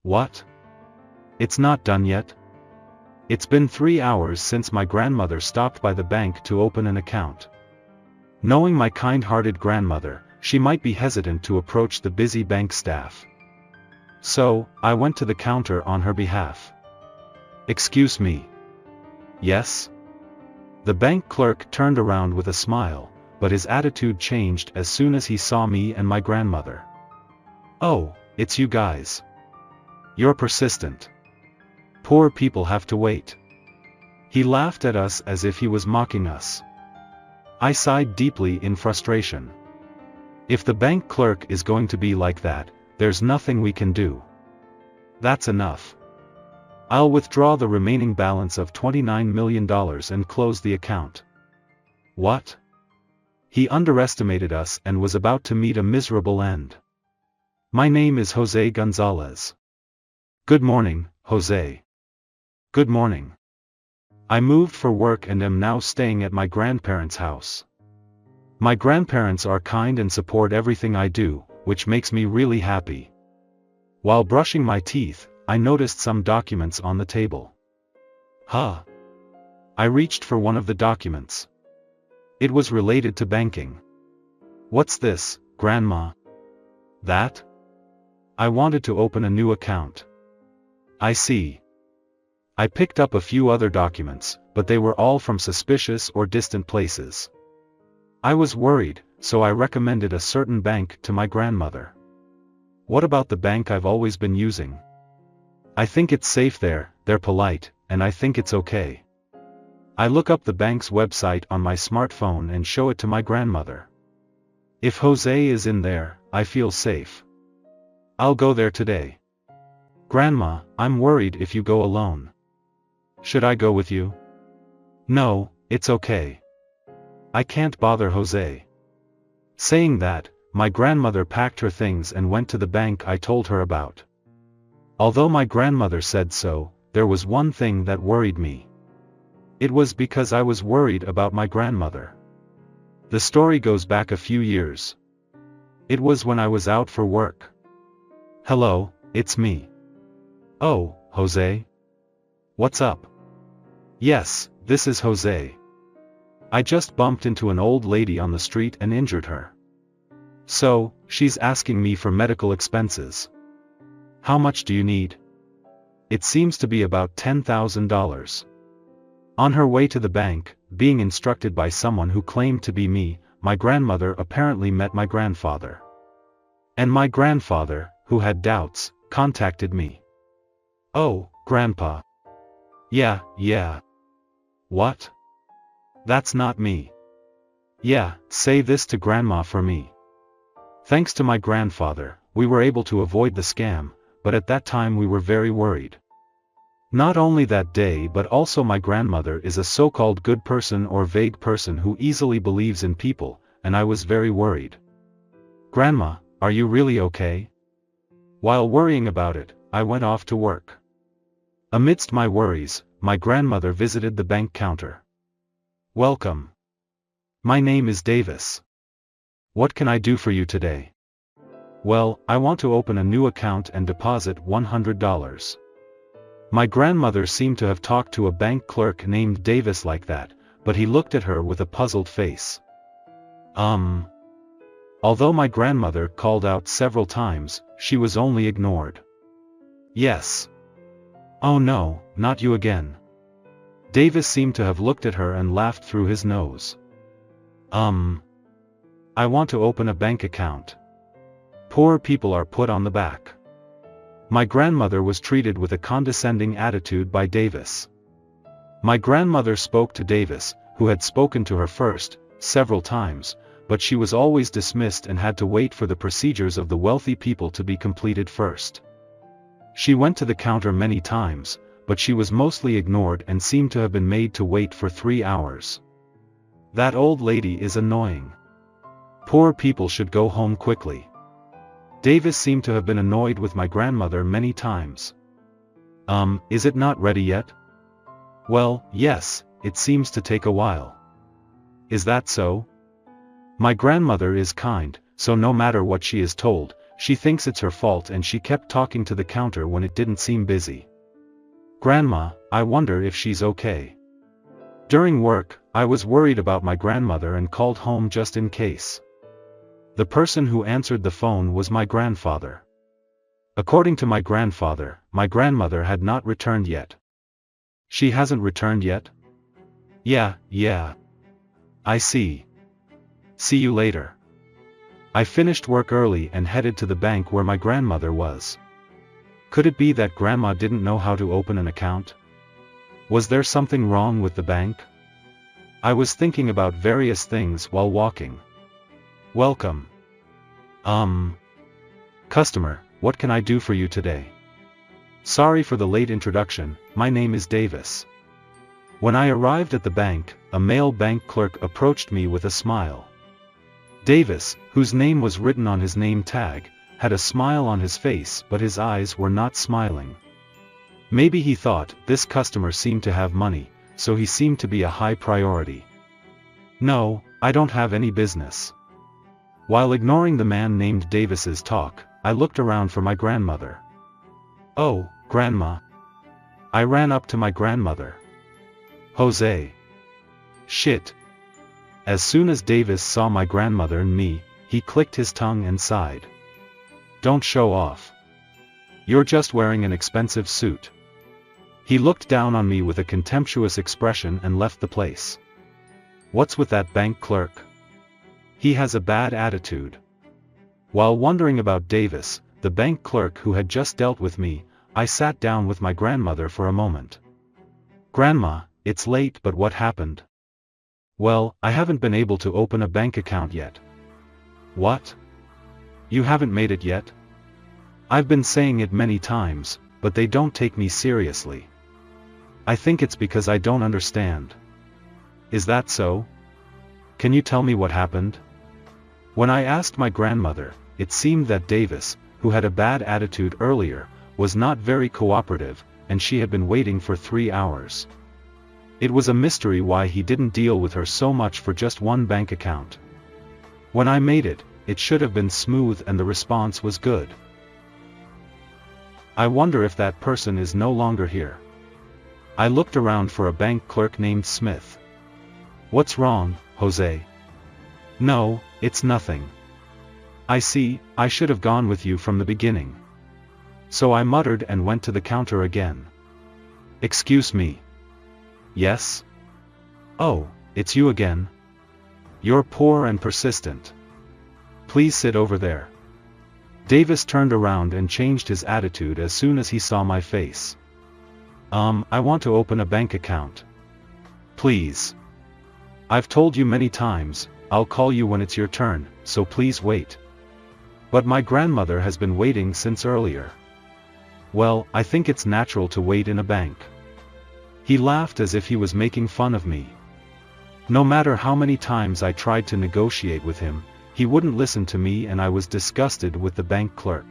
What? It's not done yet? It's been 3 hours since my grandmother stopped by the bank to open an account. Knowing my kind-hearted grandmother, she might be hesitant to approach the busy bank staff. So, I went to the counter on her behalf. Excuse me. Yes? The bank clerk turned around with a smile, but his attitude changed as soon as he saw me and my grandmother. Oh, it's you guys. You're persistent. Poor people have to wait. He laughed at us as if he was mocking us. I sighed deeply in frustration. If the bank clerk is going to be like that, there's nothing we can do. That's enough. I'll withdraw the remaining balance of $29 million and close the account. What? He underestimated us and was about to meet a miserable end. My name is Jose Gonzalez. Good morning, Jose. Good morning. I moved for work and am now staying at my grandparents' house. My grandparents are kind and support everything I do, which makes me really happy. While brushing my teeth, I noticed some documents on the table. Huh. I reached for one of the documents. It was related to banking. What's this, Grandma? That? I wanted to open a new account. I see. I picked up a few other documents, but they were all from suspicious or distant places. I was worried, so I recommended a certain bank to my grandmother. What about the bank I've always been using? I think it's safe there, they're polite, and I think it's okay. I look up the bank's website on my smartphone and show it to my grandmother. If Jose is in there, I feel safe. I'll go there today. Grandma, I'm worried if you go alone. Should I go with you? No, it's okay. I can't bother Jose. Saying that, my grandmother packed her things and went to the bank I told her about. Although my grandmother said so, there was one thing that worried me. It was because I was worried about my grandmother. The story goes back a few years. It was when I was out for work. Hello, it's me. Oh, Jose? What's up? Yes, this is Jose. I just bumped into an old lady on the street and injured her. So, she's asking me for medical expenses. How much do you need? It seems to be about $10,000. On her way to the bank, being instructed by someone who claimed to be me, my grandmother apparently met my grandfather. And my grandfather, who had doubts, contacted me. Oh, Grandpa. Yeah. What? That's not me. Yeah, say this to Grandma for me. Thanks to my grandfather, we were able to avoid the scam, but at that time we were very worried. Not only that day but also my grandmother is a so-called good person or vague person who easily believes in people, and I was very worried. Grandma, are you really okay? While worrying about it, I went off to work. Amidst my worries, my grandmother visited the bank counter. Welcome. My name is Davis. What can I do for you today? Well, I want to open a new account and deposit $100. My grandmother seemed to have talked to a bank clerk named Davis like that, but he looked at her with a puzzled face. Although my grandmother called out several times, she was only ignored. Yes. Oh no, not you again. Davis seemed to have looked at her and laughed through his nose. I want to open a bank account. Poor people are put on the back. My grandmother was treated with a condescending attitude by Davis. My grandmother spoke to Davis, who had spoken to her first, several times, but she was always dismissed and had to wait for the procedures of the wealthy people to be completed first. She went to the counter many times, but she was mostly ignored and seemed to have been made to wait for 3 hours. That old lady is annoying. Poor people should go home quickly. Davis seemed to have been annoyed with my grandmother many times. Is it not ready yet? Well, yes, it seems to take a while. Is that so? My grandmother is kind, so no matter what she is told, she thinks it's her fault and she kept talking to the counter when it didn't seem busy. Grandma, I wonder if she's okay. During work, I was worried about my grandmother and called home just in case. The person who answered the phone was my grandfather. According to my grandmother had not returned yet. She hasn't returned yet? Yeah. I see. See you later. I finished work early and headed to the bank where my grandmother was. Could it be that Grandma didn't know how to open an account? Was there something wrong with the bank? I was thinking about various things while walking. Welcome. Customer, what can I do for you today? Sorry for the late introduction, my name is Davis. When I arrived at the bank, a male bank clerk approached me with a smile. Davis, whose name was written on his name tag, had a smile on his face but his eyes were not smiling. Maybe he thought this customer seemed to have money, so he seemed to be a high priority. No, I don't have any business. While ignoring the man named Davis's talk, I looked around for my grandmother. Oh, Grandma. I ran up to my grandmother. Jose. Shit. As soon as Davis saw my grandmother and me, he clicked his tongue and sighed. Don't show off. You're just wearing an expensive suit. He looked down on me with a contemptuous expression and left the place. What's with that bank clerk? He has a bad attitude. While wondering about Davis, the bank clerk who had just dealt with me, I sat down with my grandmother for a moment. Grandma, it's late, but what happened? Well, I haven't been able to open a bank account yet. What? You haven't made it yet? I've been saying it many times, but they don't take me seriously. I think it's because I don't understand. Is that so? Can you tell me what happened? When I asked my grandmother, it seemed that Davis, who had a bad attitude earlier, was not very cooperative, and she had been waiting for 3 hours. It was a mystery why he didn't deal with her so much for just one bank account. When I made it, it should have been smooth and the response was good. I wonder if that person is no longer here. I looked around for a bank clerk named Smith. What's wrong, Jose? No, it's nothing. I see, I should have gone with you from the beginning. So I muttered and went to the counter again. Excuse me. Yes? Oh, it's you again? You're poor and persistent. Please sit over there. Davis turned around and changed his attitude as soon as he saw my face. I want to open a bank account. Please. I've told you many times, I'll call you when it's your turn, so please wait. But my grandmother has been waiting since earlier. Well, I think it's natural to wait in a bank. He laughed as if he was making fun of me. No matter how many times I tried to negotiate with him, he wouldn't listen to me and I was disgusted with the bank clerk.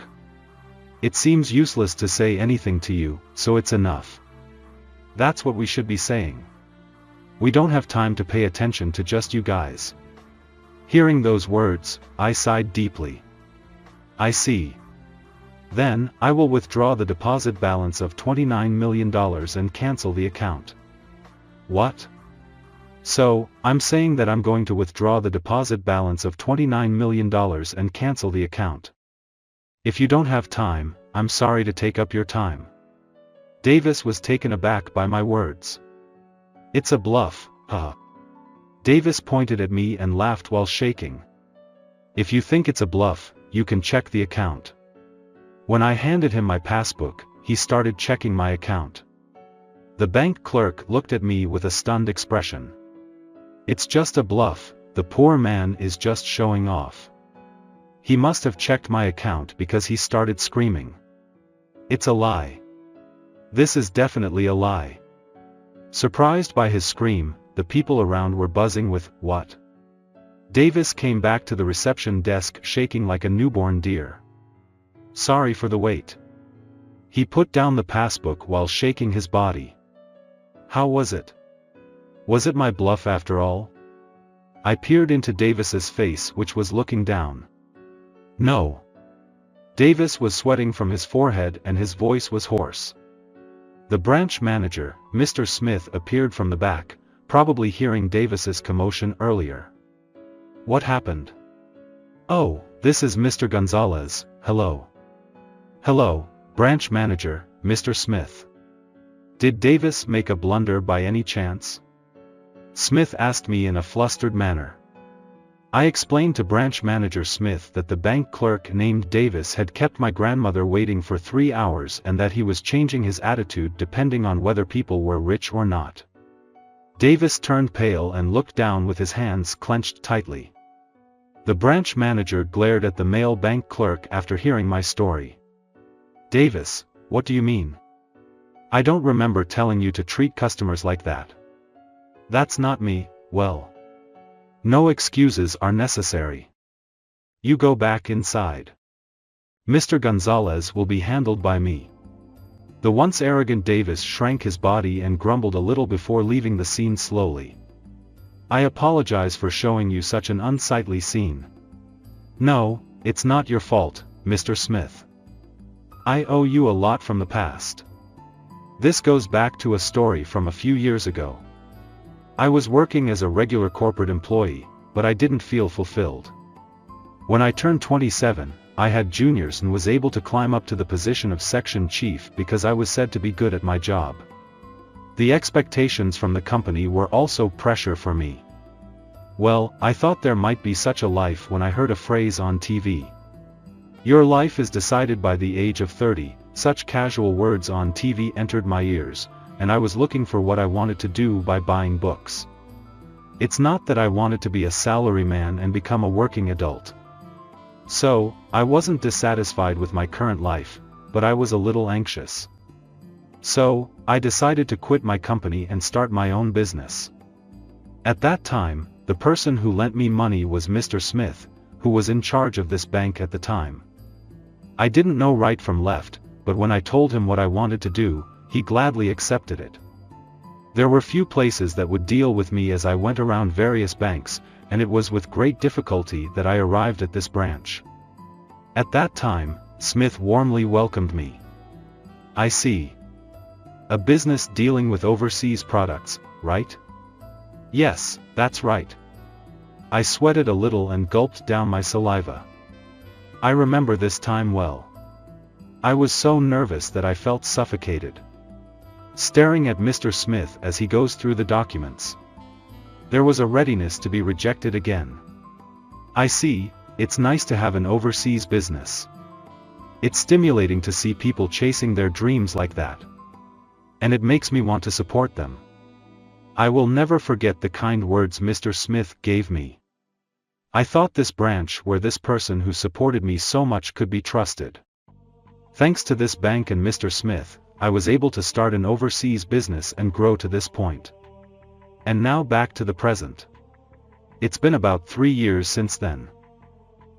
It seems useless to say anything to you, so it's enough. That's what we should be saying. We don't have time to pay attention to just you guys. Hearing those words, I sighed deeply. I see. Then, I will withdraw the deposit balance of $29 million and cancel the account. What? So, I'm saying that I'm going to withdraw the deposit balance of $29 million and cancel the account. If you don't have time, I'm sorry to take up your time. Davis was taken aback by my words. It's a bluff, huh? Davis pointed at me and laughed while shaking. If you think it's a bluff, you can check the account. When I handed him my passbook, he started checking my account. The bank clerk looked at me with a stunned expression. It's just a bluff, the poor man is just showing off. He must have checked my account because he started screaming. It's a lie. This is definitely a lie. Surprised by his scream, the people around were buzzing with, "What?" Davis came back to the reception desk shaking like a newborn deer. Sorry for the wait. He put down the passbook while shaking his body. How was it? Was it my bluff after all? I peered into Davis's face which was looking down. No. Davis was sweating from his forehead and his voice was hoarse. The branch manager, Mr. Smith, appeared from the back, probably hearing Davis's commotion earlier. What happened? Oh, this is Mr. Gonzalez, hello. Hello, branch manager, Mr. Smith. Did Davis make a blunder by any chance? Smith asked me in a flustered manner. I explained to branch manager Smith that the bank clerk named Davis had kept my grandmother waiting for 3 hours and that he was changing his attitude depending on whether people were rich or not. Davis turned pale and looked down with his hands clenched tightly. The branch manager glared at the male bank clerk after hearing my story. Davis, what do you mean? I don't remember telling you to treat customers like that. That's not me, well. No excuses are necessary. You go back inside. Mr. Gonzalez will be handled by me. The once arrogant Davis shrank his body and grumbled a little before leaving the scene slowly. I apologize for showing you such an unsightly scene. No, it's not your fault, Mr. Smith. I owe you a lot from the past. This goes back to a story from a few years ago. I was working as a regular corporate employee, but I didn't feel fulfilled. When I turned 27, I had juniors and was able to climb up to the position of section chief because I was said to be good at my job. The expectations from the company were also pressure for me. Well, I thought there might be such a life when I heard a phrase on TV. Your life is decided by the age of 30, such casual words on TV entered my ears, and I was looking for what I wanted to do by buying books. It's not that I wanted to be a salaryman and become a working adult. So, I wasn't dissatisfied with my current life, but I was a little anxious. So, I decided to quit my company and start my own business. At that time, the person who lent me money was Mr. Smith, who was in charge of this bank at the time. I didn't know right from left, but when I told him what I wanted to do, he gladly accepted it. There were few places that would deal with me as I went around various banks, and it was with great difficulty that I arrived at this branch. At that time, Smith warmly welcomed me. I see. A business dealing with overseas products, right? Yes, that's right. I sweated a little and gulped down my saliva. I remember this time well. I was so nervous that I felt suffocated. Staring at Mr. Smith as he goes through the documents. There was a readiness to be rejected again. I see, it's nice to have an overseas business. It's stimulating to see people chasing their dreams like that. And it makes me want to support them. I will never forget the kind words Mr. Smith gave me. I thought this branch where this person who supported me so much could be trusted. Thanks to this bank and Mr. Smith, I was able to start an overseas business and grow to this point. And now back to the present. It's been about 3 years since then.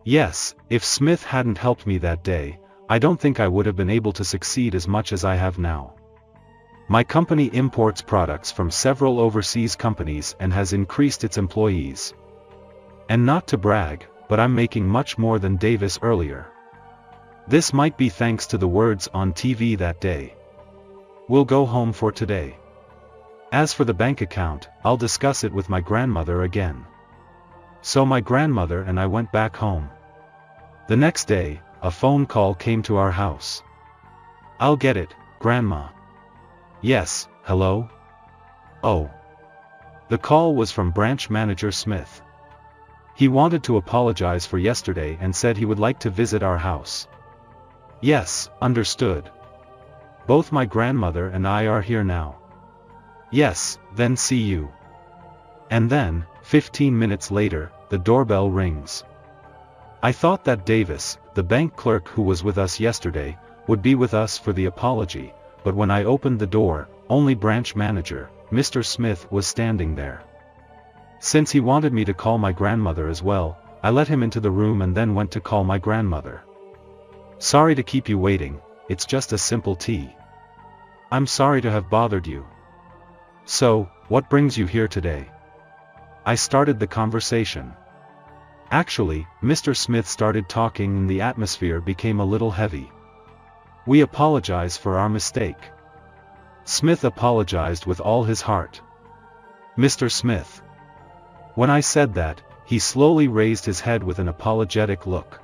Yes, if Smith hadn't helped me that day, I don't think I would have been able to succeed as much as I have now. My company imports products from several overseas companies and has increased its employees. And not to brag, but I'm making much more than Davis earlier. This might be thanks to the words on TV that day. We'll go home for today. As for the bank account, I'll discuss it with my grandmother again. So my grandmother and I went back home. The next day, a phone call came to our house. I'll get it, Grandma. Yes, hello? Oh. The call was from branch manager Smith. He wanted to apologize for yesterday and said he would like to visit our house. Yes, understood. Both my grandmother and I are here now. Yes, then see you. And then, 15 minutes later, the doorbell rings. I thought that Davis, the bank clerk who was with us yesterday, would be with us for the apology, but when I opened the door, only branch manager, Mr. Smith, was standing there. Since he wanted me to call my grandmother as well, I let him into the room and then went to call my grandmother. Sorry to keep you waiting, it's just a simple tea. I'm sorry to have bothered you. So, what brings you here today? I started the conversation. Actually, Mr. Smith started talking and the atmosphere became a little heavy. "We apologize for our mistake." Smith apologized with all his heart. "Mr. Smith." When I said that, he slowly raised his head with an apologetic look.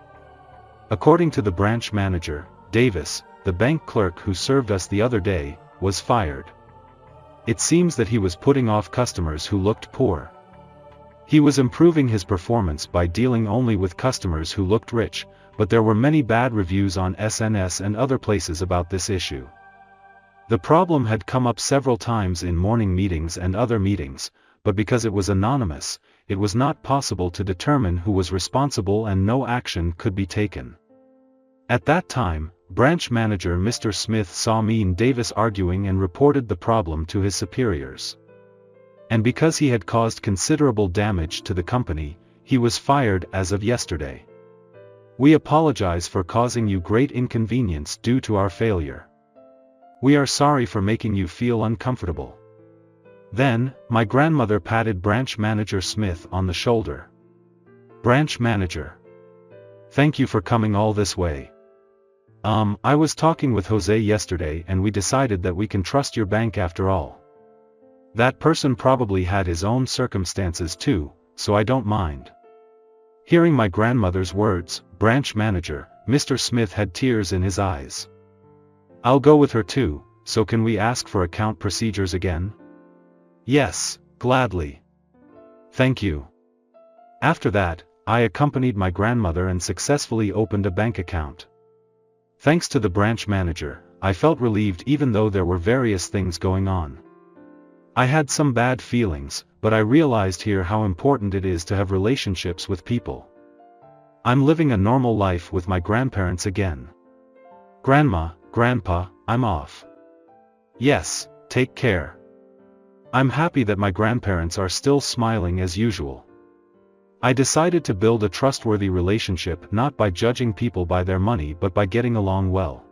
According to the branch manager, Davis, the bank clerk who served us the other day, was fired. It seems that he was putting off customers who looked poor. He was improving his performance by dealing only with customers who looked rich, but there were many bad reviews on SNS and other places about this issue. The problem had come up several times in morning meetings and other meetings, but because it was anonymous, it was not possible to determine who was responsible and no action could be taken. At that time, branch manager Mr. Smith saw me and Davis arguing and reported the problem to his superiors. And because he had caused considerable damage to the company, he was fired as of yesterday. "We apologize for causing you great inconvenience due to our failure. We are sorry for making you feel uncomfortable." Then, my grandmother patted branch manager Smith on the shoulder. "Branch manager. Thank you for coming all this way. I was talking with Jose yesterday and we decided that we can trust your bank after all. That person probably had his own circumstances too, so I don't mind." Hearing my grandmother's words, branch manager, Mr. Smith had tears in his eyes. "I'll go with her too, so can we ask for account procedures again?" "Yes, gladly. Thank you." After that, I accompanied my grandmother and successfully opened a bank account. Thanks to the branch manager, I felt relieved even though there were various things going on. I had some bad feelings, but I realized here how important it is to have relationships with people. I'm living a normal life with my grandparents again. Grandma, Grandpa, I'm off. Yes, take care. I'm happy that my grandparents are still smiling as usual. I decided to build a trustworthy relationship not by judging people by their money but by getting along well.